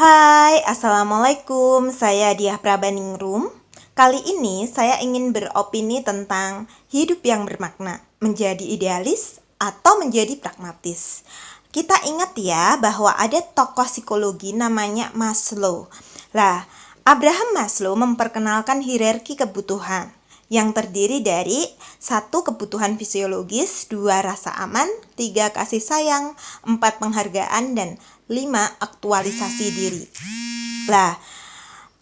Hai, Assalamualaikum. Saya Diah Prabaningrum. Kali ini saya ingin beropini tentang hidup yang bermakna, menjadi idealis atau menjadi pragmatis. Kita ingat ya bahwa ada tokoh psikologi namanya Maslow. Lah, Abraham Maslow memperkenalkan hierarki kebutuhan yang terdiri dari 1. Kebutuhan fisiologis, 2. Rasa aman, 3. Kasih sayang, 4. Penghargaan, dan 5. Aktualisasi diri. Lah,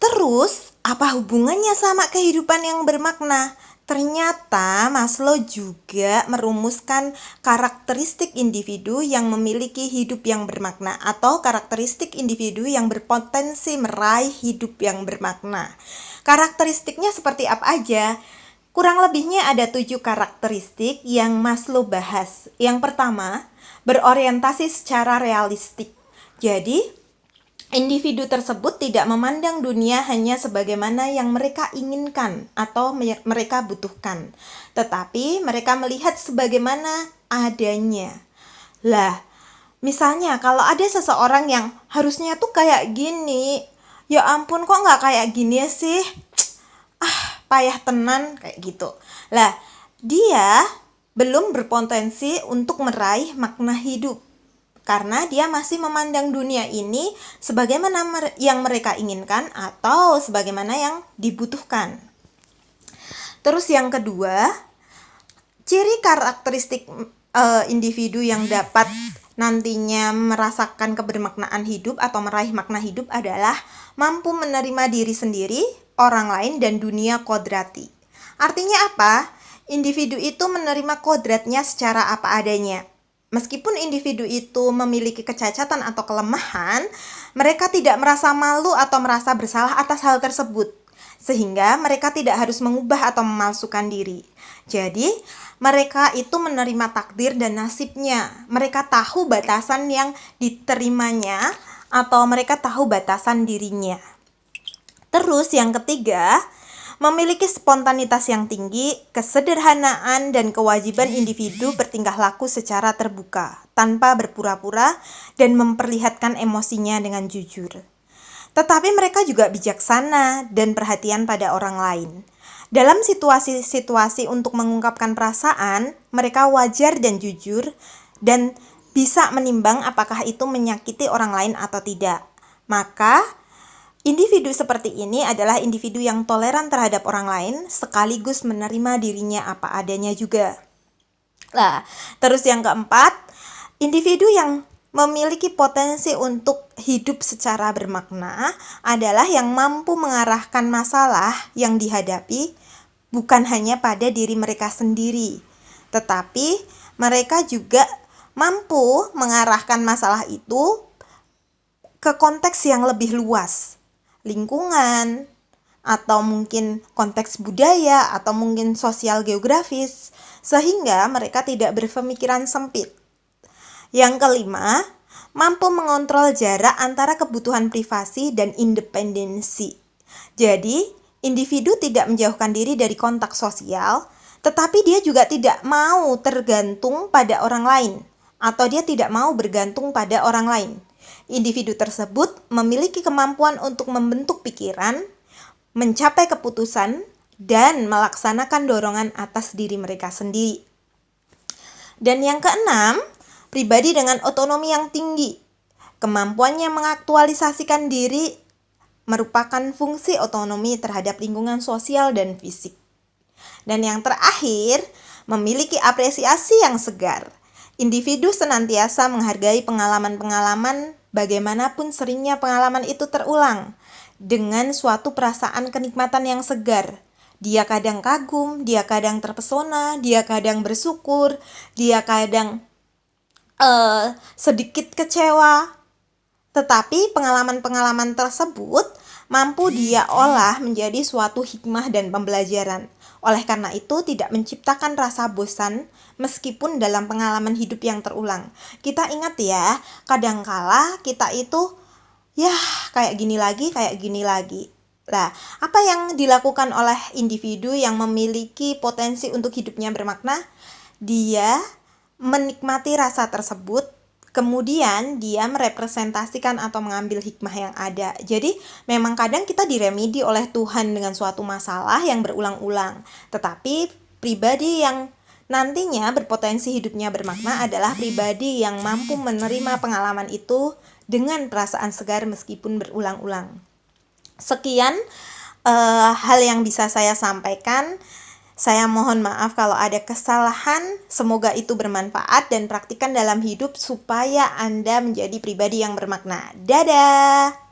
terus apa hubungannya sama kehidupan yang bermakna? Ternyata Maslow juga merumuskan karakteristik individu yang memiliki hidup yang bermakna atau karakteristik individu yang berpotensi meraih hidup yang bermakna. Karakteristiknya seperti apa aja? Kurang lebihnya ada 7 karakteristik yang Maslow bahas. Yang pertama, berorientasi secara realistik. Jadi, individu tersebut tidak memandang dunia hanya sebagaimana yang mereka inginkan atau mereka butuhkan, tetapi mereka melihat sebagaimana adanya. Lah, misalnya kalau ada seseorang yang harusnya tuh kayak gini, ya ampun kok nggak kayak gini sih, payah tenan kayak gitu. Lah, dia belum berpotensi untuk meraih makna hidup karena dia masih memandang dunia ini sebagaimana yang mereka inginkan atau sebagaimana yang dibutuhkan. Terus yang kedua, ciri karakteristik individu yang dapat nantinya merasakan kebermaknaan hidup atau meraih makna hidup adalah mampu menerima diri sendiri, orang lain, dan dunia kodrati. Artinya apa? Individu itu menerima kodratnya secara apa adanya. Meskipun individu itu memiliki kecacatan atau kelemahan, mereka tidak merasa malu atau merasa bersalah atas hal tersebut, sehingga mereka tidak harus mengubah atau memalsukan diri. Jadi, mereka itu menerima takdir dan nasibnya. Mereka tahu batasan yang diterimanya atau mereka tahu batasan dirinya. Terus yang ketiga, memiliki spontanitas yang tinggi, kesederhanaan, dan kewajiban individu bertingkah laku secara terbuka, tanpa berpura-pura dan memperlihatkan emosinya dengan jujur. Tetapi mereka juga bijaksana dan perhatian pada orang lain. Dalam situasi-situasi untuk mengungkapkan perasaan, mereka wajar dan jujur, dan bisa menimbang apakah itu menyakiti orang lain atau tidak. Maka, individu seperti ini adalah individu yang toleran terhadap orang lain sekaligus menerima dirinya apa adanya juga. Nah, terus yang keempat, individu yang memiliki potensi untuk hidup secara bermakna adalah yang mampu mengarahkan masalah yang dihadapi bukan hanya pada diri mereka sendiri, tetapi mereka juga mampu mengarahkan masalah itu ke konteks yang lebih luas. Lingkungan, atau mungkin konteks budaya, atau mungkin sosial geografis, sehingga mereka tidak berpemikiran sempit. Yang kelima, mampu mengontrol jarak antara kebutuhan privasi dan independensi. Jadi, individu tidak menjauhkan diri dari kontak sosial, tetapi dia juga tidak mau tergantung pada orang lain, atau dia tidak mau bergantung pada orang lain. Individu tersebut memiliki kemampuan untuk membentuk pikiran, mencapai keputusan, dan melaksanakan dorongan atas diri mereka sendiri. Dan yang keenam, pribadi dengan otonomi yang tinggi. Kemampuannya mengaktualisasikan diri merupakan fungsi otonomi terhadap lingkungan sosial dan fisik. Dan yang terakhir, memiliki apresiasi yang segar. Individu senantiasa menghargai pengalaman-pengalaman bagaimanapun seringnya pengalaman itu terulang dengan suatu perasaan kenikmatan yang segar. Dia kadang kagum, dia kadang terpesona, dia kadang bersyukur, dia kadang sedikit kecewa. Tetapi pengalaman-pengalaman tersebut mampu dia olah menjadi suatu hikmah dan pembelajaran. Oleh karena itu tidak menciptakan rasa bosan meskipun dalam pengalaman hidup yang terulang. Kita ingat ya, kadangkala kita itu kayak gini lagi. Nah, apa yang dilakukan oleh individu yang memiliki potensi untuk hidupnya bermakna? Dia menikmati rasa tersebut, Kemudian dia merepresentasikan atau mengambil hikmah yang ada. Jadi memang kadang kita diremedi oleh Tuhan dengan suatu masalah yang berulang-ulang. Tetapi pribadi yang nantinya berpotensi hidupnya bermakna adalah pribadi yang mampu menerima pengalaman itu dengan perasaan segar meskipun berulang-ulang. Sekian hal yang bisa saya sampaikan. Saya mohon maaf kalau ada kesalahan. Semoga itu bermanfaat dan praktikkan dalam hidup supaya Anda menjadi pribadi yang bermakna. Dadah!